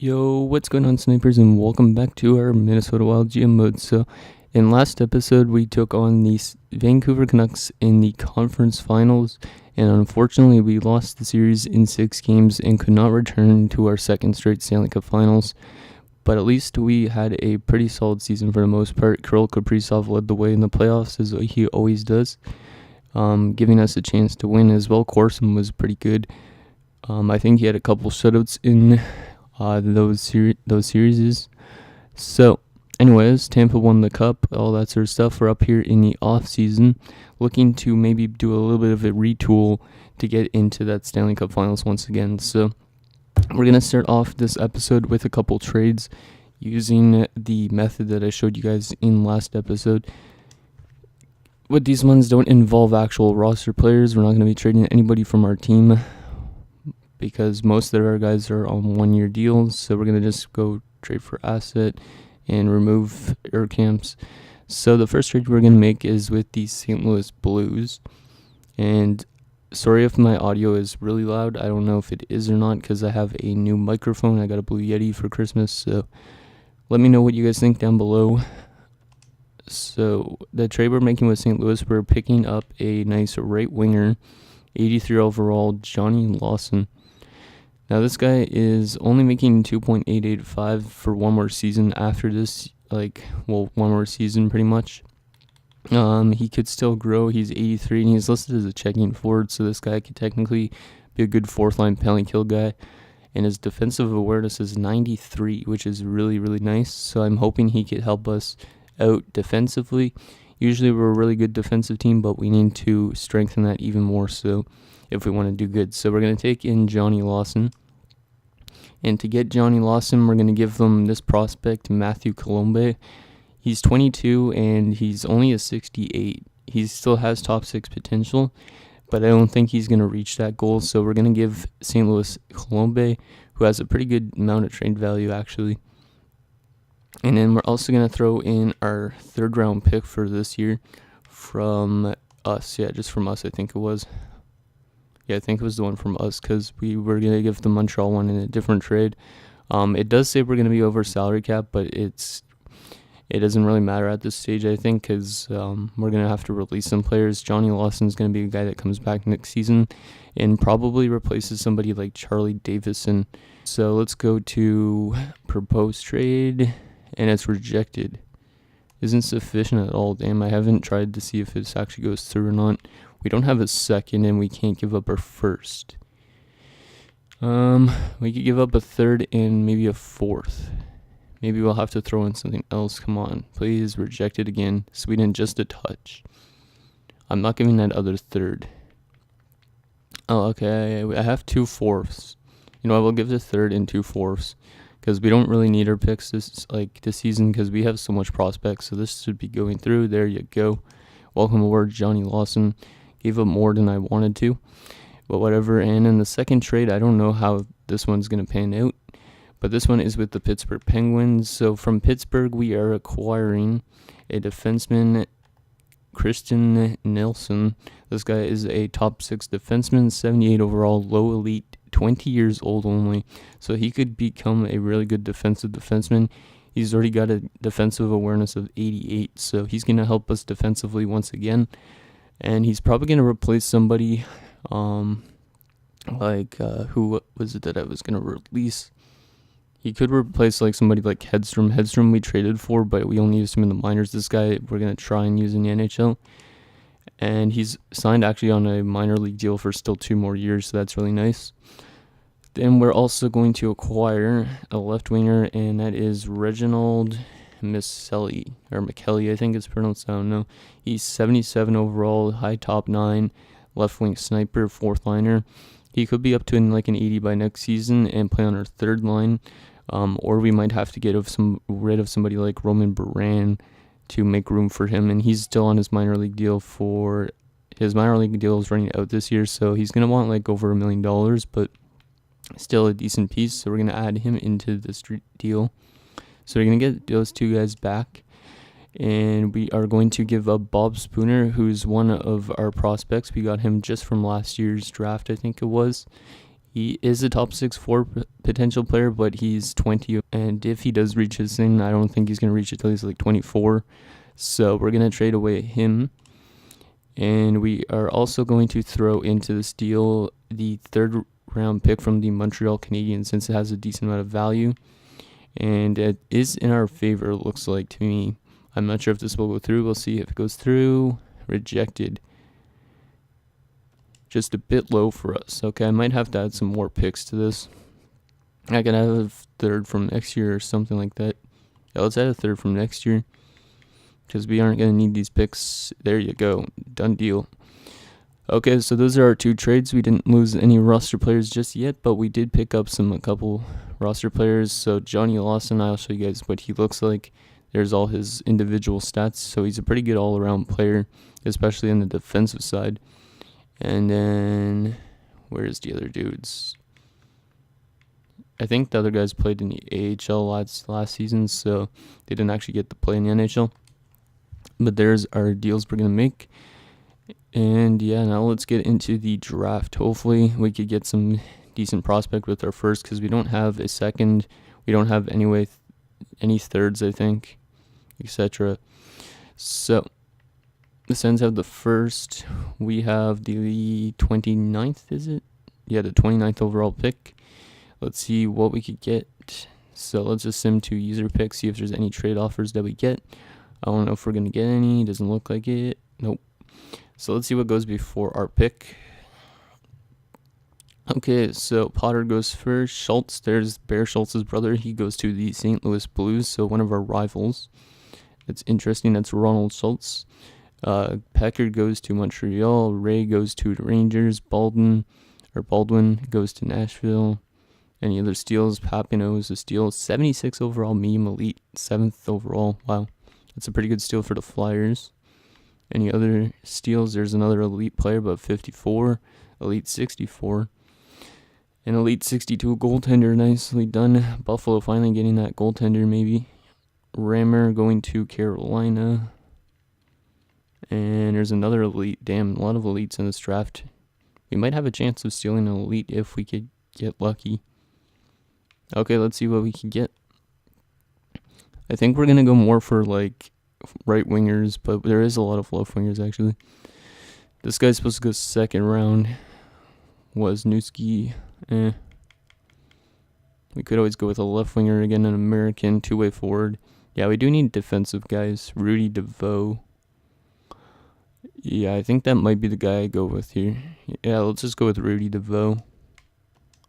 Yo, what's going on, snipers, and welcome back to our Minnesota Wild GM mode. So, in last episode, we took on the Vancouver Canucks in the conference finals, and unfortunately, we lost the series in 6 games and could not return to our second straight Stanley Cup finals. But at least we had a pretty solid season for the most part. Kirill Kaprizov led the way in the playoffs, as he always does, giving us a chance to win as well. Corson was pretty good. I think he had a couple shutouts in those series. So, anyways, Tampa won the cup, all that sort of stuff. We're up here in the offseason, looking to maybe do a little bit of a retool to get into that Stanley Cup Finals once again. So, we're going to start off this episode with a couple trades using the method that I showed you guys in last episode. But these ones don't involve actual roster players. We're not going to be trading anybody from our team, because most of our guys are on 1-year deals, so we're going to just go trade for asset and remove air camps. So the first trade we're going to make is with the St. Louis Blues. And sorry if my audio is really loud. I don't know if it is or not, because I have a new microphone. I got a Blue Yeti for Christmas, so let me know what you guys think down below. So the trade we're making with St. Louis, we're picking up a nice right winger, 83 overall, Johnny Lawson. Now, this guy is only making $2.885 for one more season after this, one more season pretty much. He could still grow. He's 83, and he's listed as a checking forward, so this guy could technically be a good fourth-line penalty kill guy. And his defensive awareness is 93, which is really, really nice. So I'm hoping he could help us out defensively. Usually we're a really good defensive team, but we need to strengthen that even more so if we want to do good. So we're going to take in Johnny Lawson. And to get Johnny Lawson, we're going to give them this prospect, Matthew Colombe. He's 22, and he's only a 68. He still has top 6 potential, but I don't think he's going to reach that goal. So we're going to give St. Louis Colombe, who has a pretty good amount of trade value, actually. And then we're also going to throw in our 3rd-round pick for this year from us. Yeah, just from us, I think it was. Yeah, I think it was the one from us, because we were going to give the Montreal one in a different trade. It does say we're going to be over salary cap, but it doesn't really matter at this stage, I think, because we're going to have to release some players. Johnny Lawson's going to be a guy that comes back next season and probably replaces somebody like Charlie Davison. So let's go to propose trade, and it's rejected. Isn't sufficient at all. Damn, I haven't tried to see if this actually goes through or not. We don't have a second, and we can't give up our first. We could give up a 3rd and maybe a 4th. Maybe we'll have to throw in something else. Come on, please. Rejected again. Sweden, just a touch. I'm not giving that other 3rd. Oh, okay. I have 2 4ths. You know, I will give the 3rd and 2 4ths, because we don't really need our picks this season, because we have so much prospects. So this should be going through. There you go. Welcome aboard, Johnny Lawson. Gave up more than I wanted to, but whatever. And in the second trade, I don't know how this one's going to pan out, but this one is with the Pittsburgh Penguins. So from Pittsburgh, we are acquiring a defenseman, Christian Nilsson. This guy is a top 6 defenseman, 78 overall, low elite, 20 years old only. So he could become a really good defensive defenseman. He's already got a defensive awareness of 88, so he's going to help us defensively once again. And he's probably going to replace somebody who was it that I was going to release? He could replace somebody like Hedstrom. Hedstrom we traded for, but we only used him in the minors. This guy we're going to try and use in the NHL. And he's signed actually on a minor league deal for still 2 more years, so that's really nice. Then we're also going to acquire a left winger, and that is Reginald McKelly, I think it's pronounced. I don't know. He's 77 overall, high top 9, left wing sniper, 4th liner. He could be up to an 80 by next season and play on our 3rd line. Or we might have to get rid of somebody like Roman Baran to make room for him. And he's still on his minor league deal his minor league deal is running out this year, so he's going to want over $1 million, but still a decent piece. So we're going to add him into this deal. So we're going to get those 2 guys back, and we are going to give up Bob Spooner, who's one of our prospects. We got him just from last year's draft, I think it was. He is a top 6'4" potential player, but he's 20, and if he does reach his thing, I don't think he's gonna reach it till he's like 24. So we're gonna trade away him, and we are also going to throw into this deal the third round pick from the Montreal Canadiens, since it has a decent amount of value, and it is in our favor, it looks like to me. I'm not sure if this will go through. We'll see if it goes through. Rejected. Just a bit low for us. Okay, I might have to add some more picks to this. I can have a third from next year or something like that. Yeah, let's add a third from next year, because we aren't going to need these picks. There you go. Done deal. Okay, so those are our two trades. We didn't lose any roster players just yet, but we did pick up a couple roster players. So Johnny Lawson, I'll show you guys what he looks like. There's all his individual stats. So he's a pretty good all-around player, especially on the defensive side. And then, where's the other dudes? I think the other guys played in the AHL last season, so they didn't actually get to play in the NHL. But there's our deals we're going to make. And yeah, now let's get into the draft. Hopefully we could get some decent prospect with our first, because we don't have a second. We don't have any thirds, I think, etc. So the Sens have the first. We have the 29th, is it? Yeah, the 29th overall pick. Let's see what we could get. So let's just sim to user pick, see if there's any trade offers that we get. I don't know if we're going to get any. Doesn't look like it. Nope. So let's see what goes before our pick. Okay, so Potter goes first. Schultz, there's Bear Schultz's brother. He goes to the St. Louis Blues, so one of our rivals. That's interesting. That's Ronald Schultz. Pecker goes to Montreal. Ray goes to the Rangers. Baldwin goes to Nashville. Any other steals? Papineau is a steal. 76 overall, medium elite. 7th overall. Wow, that's a pretty good steal for the Flyers. Any other steals? There's another elite player, but 54. Elite 64. An elite 62 goaltender. Nicely done. Buffalo finally getting that goaltender, maybe. Rammer going to Carolina. And there's another elite. Damn, a lot of elites in this draft. We might have a chance of stealing an elite if we could get lucky. Okay, let's see what we can get. I think we're going to go more for like right wingers, but there is a lot of left wingers actually. This guy's supposed to go second round. Wozniacki. We could always go with a left winger again, an American two-way forward. Yeah, we do need defensive guys. Rudy DeVoe. Yeah, I think that might be the guy I go with here. Yeah, let's just go with Rudy DeVoe.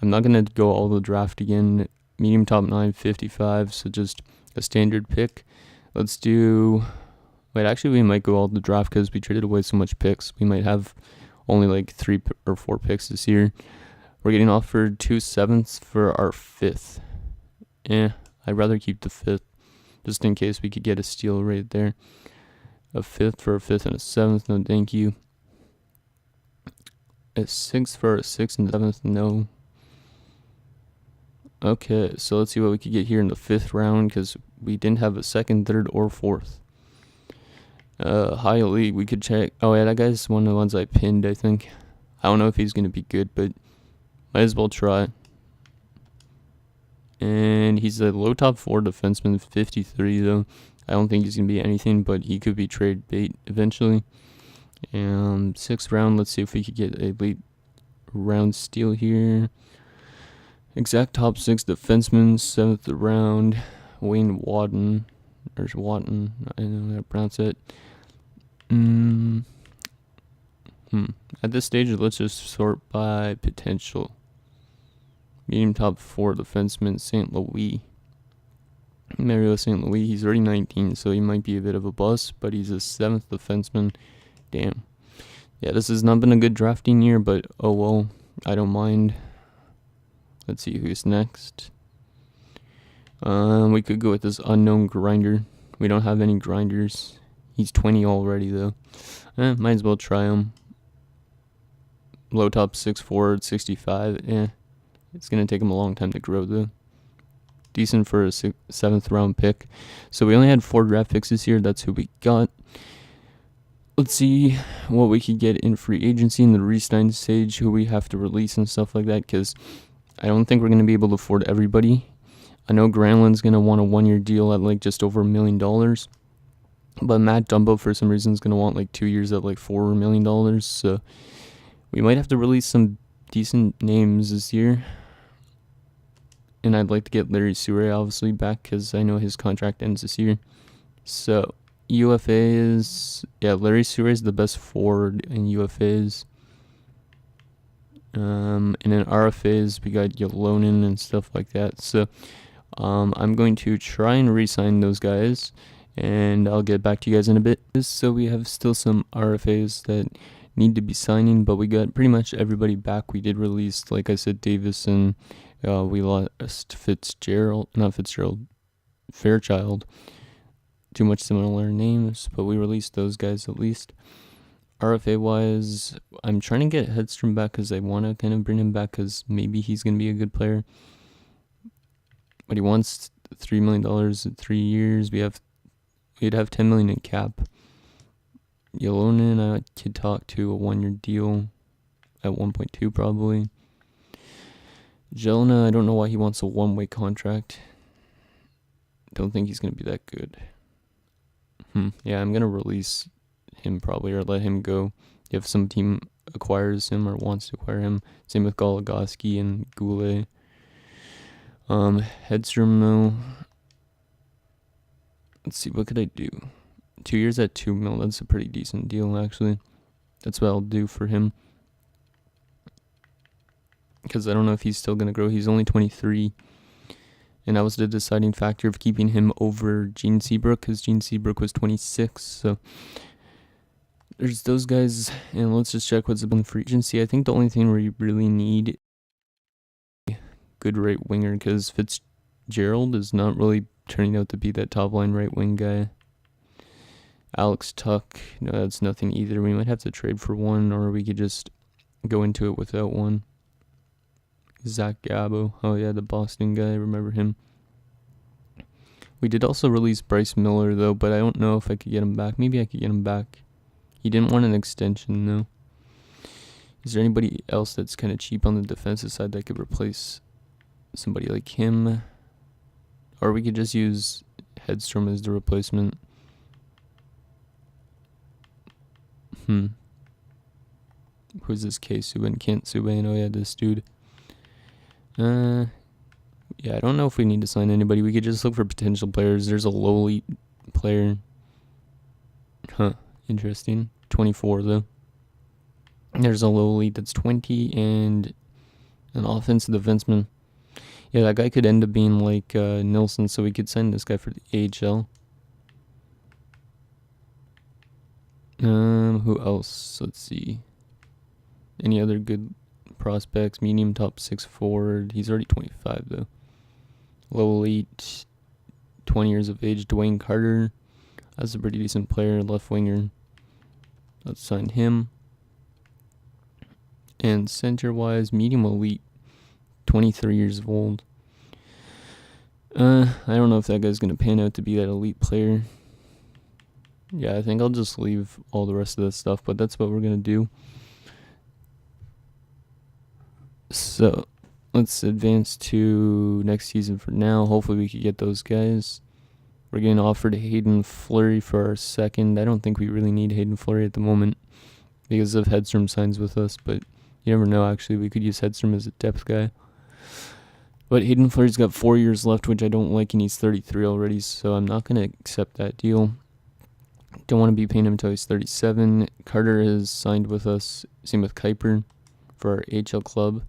I'm not going to go all the draft again. Medium top 9, 55, so just a standard pick. Let's do... Wait, actually we might go all the draft because we traded away so much picks. We might have only like 3 or 4 picks this year. We're getting offered 2 7ths for our 5th. I'd rather keep the 5th, just in case we could get a steal right there. A 5th for a 5th and a 7th, no thank you. A 6th for a 6th and 7th, no. Okay, so let's see what we could get here in the 5th round, because we didn't have a 2nd, 3rd, or 4th. High elite, we could check. Oh yeah, that guy's one of the ones I pinned, I think. I don't know if he's going to be good, but might as well try. And he's a low top 4 defenseman, 53 though. I don't think he's going to be anything, but he could be trade bait eventually. And 6th round, let's see if we could get a late round steal here. Exact top 6 defenseman, 7th round, Wayne Wadden. There's Watton, I don't know how to pronounce it. At this stage, let's just sort by potential. Medium top 4 defenseman, St. Louis. Mario St. Louis, he's already 19, so he might be a bit of a bust, but he's a 7th defenseman. Damn. Yeah, this has not been a good drafting year, but oh well, I don't mind. Let's see who's next. We could go with this unknown grinder. We don't have any grinders. He's 20 already, though. Might as well try him. Low top 6 forward, 65. It's going to take him a long time to grow, though. Decent for a 7th round pick. So we only had 4 draft picks this year. That's who we got. Let's see what we could get in free agency in the re-sign stage, who we have to release and stuff like that, because I don't think we're going to be able to afford everybody. I know Granlund's going to want a 1-year deal at like just over $1 million. But Matt Dumbo, for some reason, is going to want like 2 years at like $4 million. So we might have to release some decent names this year. And I'd like to get Larry Suarez obviously back because I know his contract ends this year. So UFAs, Larry Suarez is the best forward in UFAs. And in RFAs, we got Yolonen and stuff like that. So I'm going to try and re-sign those guys, and I'll get back to you guys in a bit. So we have still some RFAs that need to be signing, but we got pretty much everybody back. We did release, like I said, Davison. We lost Fairchild. Too much similar names, but we released those guys at least. RFA wise, I'm trying to get Hedstrom back because I want to kind of bring him back because maybe he's going to be a good player. But he wants $3 million in 3 years. We'd have $10 million in cap. Yolonen, I could talk to a 1-year deal at 1.2 probably. Jelena, I don't know why he wants a 1-way contract. Don't think he's going to be that good. Yeah, I'm going to release him probably or let him go if some team acquires him or wants to acquire him. Same with Goligoski and Goulet. Hedstrom, no. Let's see, what could I do? 2 years at $2 million, that's a pretty decent deal actually. That's what I'll do for him. Because I don't know if he's still going to grow. He's only 23. And that was the deciding factor of keeping him over Gene Seabrook, because Gene Seabrook was 26. So there's those guys. And let's just check what's up in free agency. I think the only thing we really need is a good right winger, because Fitzgerald is not really turning out to be that top line right wing guy. Alex Tuck, no, that's nothing either. We might have to trade for one, or we could just go into it without one. Zach Gabo. Oh yeah, the Boston guy. I remember him. We did also release Bryce Miller though, but I don't know if I could get him back. Maybe I could get him back. He didn't want an extension though. Is there anybody else that's kind of cheap on the defensive side that could replace somebody like him? Or we could just use Hedstrom as the replacement. Who's this K Subban? Kent Subban. Oh yeah, this dude. Yeah, I don't know if we need to sign anybody. We could just look for potential players. There's a low elite player. Interesting. 24 though. There's a low elite that's 20 and an offensive defenseman. Yeah, that guy could end up being like Nilsson, so we could sign this guy for the AHL. Who else? Let's see. Any other good prospects? Medium top 6 forward. He's already 25 though. Low elite, 20 years of age. Dwayne Carter. That's a pretty decent player. Left winger. Let's sign him. And center wise, medium elite, 23 years old. I don't know if that guy's gonna pan out to be that elite player. Yeah, I think I'll just leave all the rest of this stuff, but that's what we're gonna do. So let's advance to next season for now. Hopefully we could get those guys. We're getting offered Hayden Fleury for our second. I don't think we really need Hayden Fleury at the moment because of Hedstrom signs with us, but you never know. Actually, we could use Hedstrom as a depth guy. But Hayden Fleury's got 4 years left, which I don't like, and he's 33 already, so I'm not going to accept that deal. Don't want to be paying him until he's 37. Carter has signed with us. Same with Kuiper for our HL club.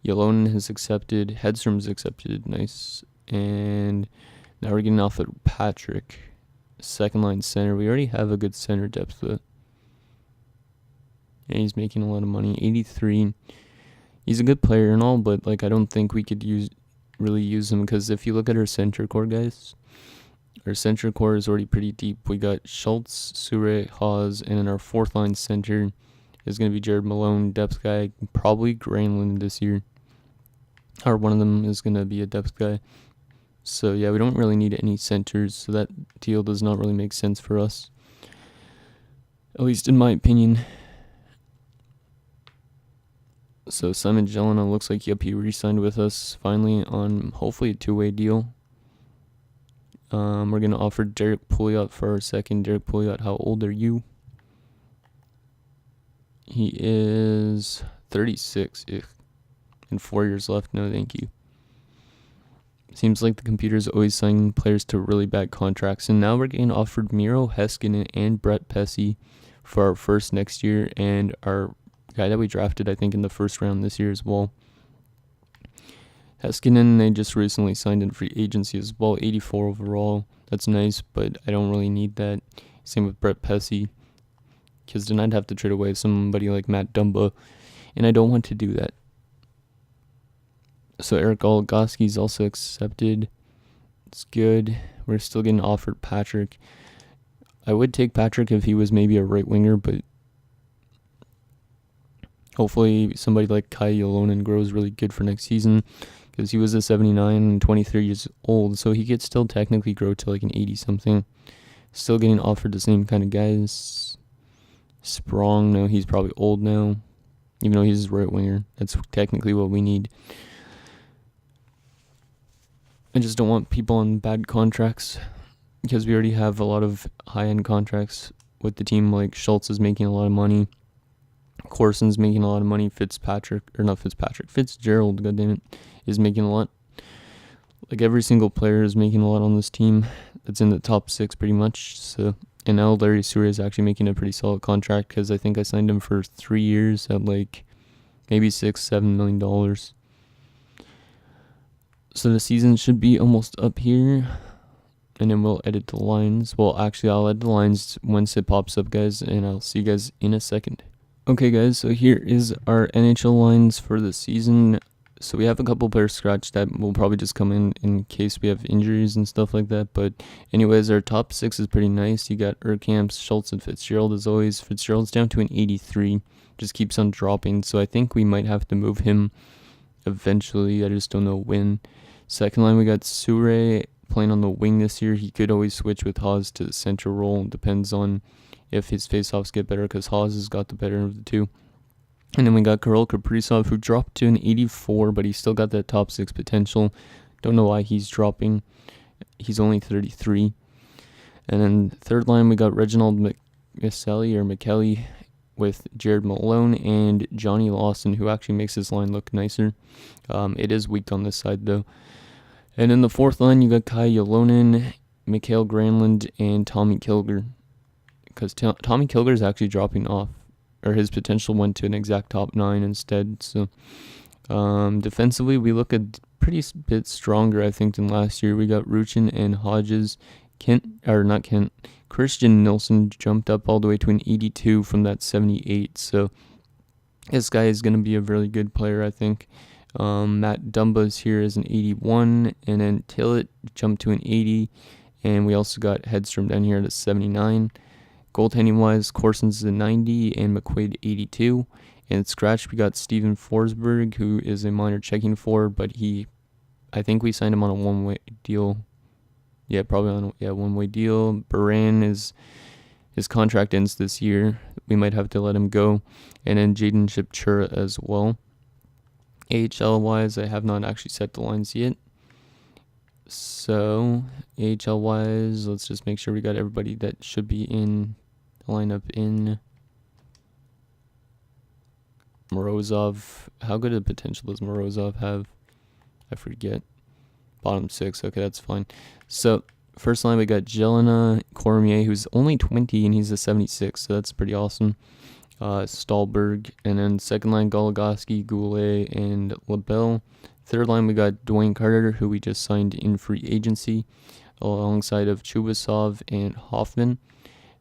Yolonen has accepted. Hedstrom's accepted. Nice. And now we're getting off at Patrick. Second line center. We already have a good center depth though. And he's making a lot of money. 83. He's a good player and all, but like I don't think we could really use him, because if you look at our center core, guys, our center core is already pretty deep. We got Schultz, Sure, Hawes, and in our fourth line center is going to be Jared Malone, depth guy, probably Granlund this year. Or one of them is going to be a depth guy. So yeah, we don't really need any centers, so that deal does not really make sense for us. at least in my opinion. So Simon Jelena looks like, yep, he re-signed with us finally on hopefully a two-way deal. We're going to offer Derek Pouliot for our second. Derek Pouliot, how old are you? He is 36. Ugh. And 4 years left. No, thank you. Seems like the computer's always signing players to really bad contracts. And now we're getting offered Miro Heiskanen and Brett Pesce for our first next year, and our guy that we drafted, I think, in the first round this year as well. Heiskanen, they just recently signed in free agency as well, 84 overall. That's nice, but I don't really need that. Same with Brett Pesce, because then I'd have to trade away somebody like Matt Dumba, and I don't want to do that. So Eric Goligoski's also accepted. It's good. We're still getting offered Patrick. I would take Patrick if he was maybe a right winger, but hopefully somebody like Kai Yolonen grows really good for next season, because he was a 79 and 23 years old, so he could still technically grow to like an 80-something. Still getting offered the same kind of guys. Sprong, no, he's probably old now, even though he's a right winger. That's technically what we need. I just don't want people on bad contracts, because we already have a lot of high-end contracts with the team. Like Schultz is making a lot of money. Corson's making a lot of money. Fitzgerald, goddammit, is making a lot. Like every single player is making a lot on this team. That's in the top 6 pretty much. So, and now Larry Suarez is actually making a pretty solid contract, because I think I signed him for 3 years at like maybe $6-7 million. So the season should be almost up here, and then we'll edit the lines. Well, actually, I'll edit the lines once it pops up, guys, and I'll see you guys in a second. Okay, guys, so here is our NHL lines for the season. So we have a couple players scratched that will probably just come in case we have injuries and stuff like that. But anyways, our top 6 is pretty nice. You got Urkamp, Schultz, and Fitzgerald as always. Fitzgerald's down to an 83. Just keeps on dropping. So I think we might have to move him eventually. I just don't know when. Second line, we got Sure playing on the wing this year. He could always switch with Haas to the center role. Depends on if his faceoffs get better, because Haas has got the better of the two. And then we got Kirill Kaprizov, who dropped to an 84, but he still got that top 6 potential. Don't know why he's dropping. He's only 33. And then third line, we got Reginald McKelly with Jared Malone and Johnny Lawson, who actually makes this line look nicer. It is weak on this side, though. And in the fourth line, you got Kai Yolonen, Mikhail Granlund, and Tommy Kilger. Because Tommy Kilger is actually dropping off, or his potential went to an exact top 9 instead. So defensively, we look a pretty bit stronger, I think, than last year. We got Ruchin and Hodges. Christian Nilsson jumped up all the way to an 82 from that 78. So this guy is going to be a really good player, I think. Matt Dumba's here as an 81, and then Tillett jumped to an 80, and we also got Hedstrom down here at a 79. Goaltending-wise, Corson's a 90, and McQuaid 82. And scratch, we got Steven Forsberg, who is a minor checking forward, but I think we signed him on a one-way deal. Yeah, probably on a one-way deal. Baran his contract ends this year. We might have to let him go. And then Jaden Shipchura as well. AHL-wise, I have not actually set the lines yet. So, AHL-wise, let's just make sure we got everybody that should be in the lineup in. Morozov. How good a potential does Morozov have? I forget. Bottom 6. Okay, that's fine. So, first line, we got Jelena Cormier, who's only 20, and he's a 76, so that's pretty awesome. Stahlberg. And then second line, Goligoski, Goulet, and LaBelle. Third line, we got Dwayne Carter, who we just signed in free agency, alongside of Chubasov and Hoffman.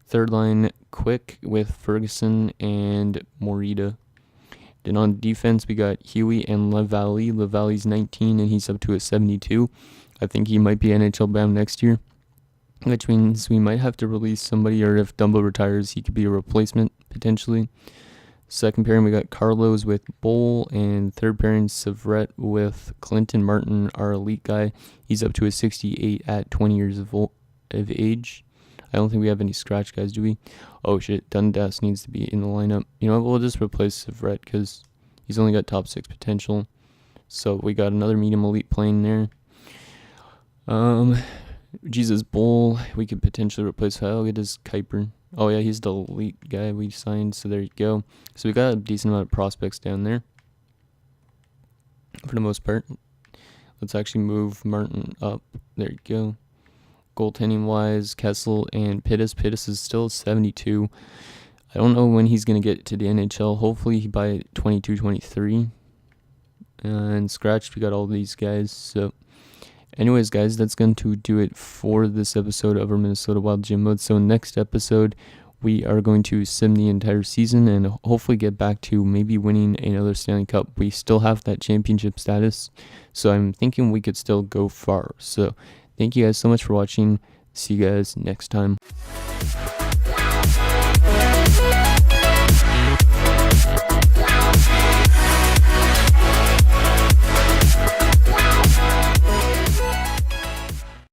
Third line, Quick with Ferguson and Morita. Then on defense, we got Huey and LaValle. LaValle's 19, and he's up to a 72. I think he might be NHL bound next year, which means we might have to release somebody, or if Dumbo retires, he could be a replacement, potentially. Second pairing, we got Carlos with Bowl, and third pairing, Savret with Clinton Martin, our elite guy. He's up to a 68 at 20 years of age. I don't think we have any scratch guys, do we? Oh shit, Dundas needs to be in the lineup. You know what, we'll just replace Savret because he's only got top 6 potential. So we got another medium elite playing there. Jesus Bull, we could potentially replace. How good is Kuiper? Oh yeah, he's the elite guy we signed, so there you go. So we got a decent amount of prospects down there for the most part. Let's actually move Martin up. There you go. Goaltending wise, Kessel and Pittis. Pittis is still 72. I don't know when he's going to get to the NHL. Hopefully by 22-23. And scratched, we got all these guys. So anyways, guys, that's going to do it for this episode of our Minnesota Wild Gym Mode. So next episode, we are going to sim the entire season and hopefully get back to maybe winning another Stanley Cup. We still have that championship status, so I'm thinking we could still go far. So thank you guys so much for watching. See you guys next time.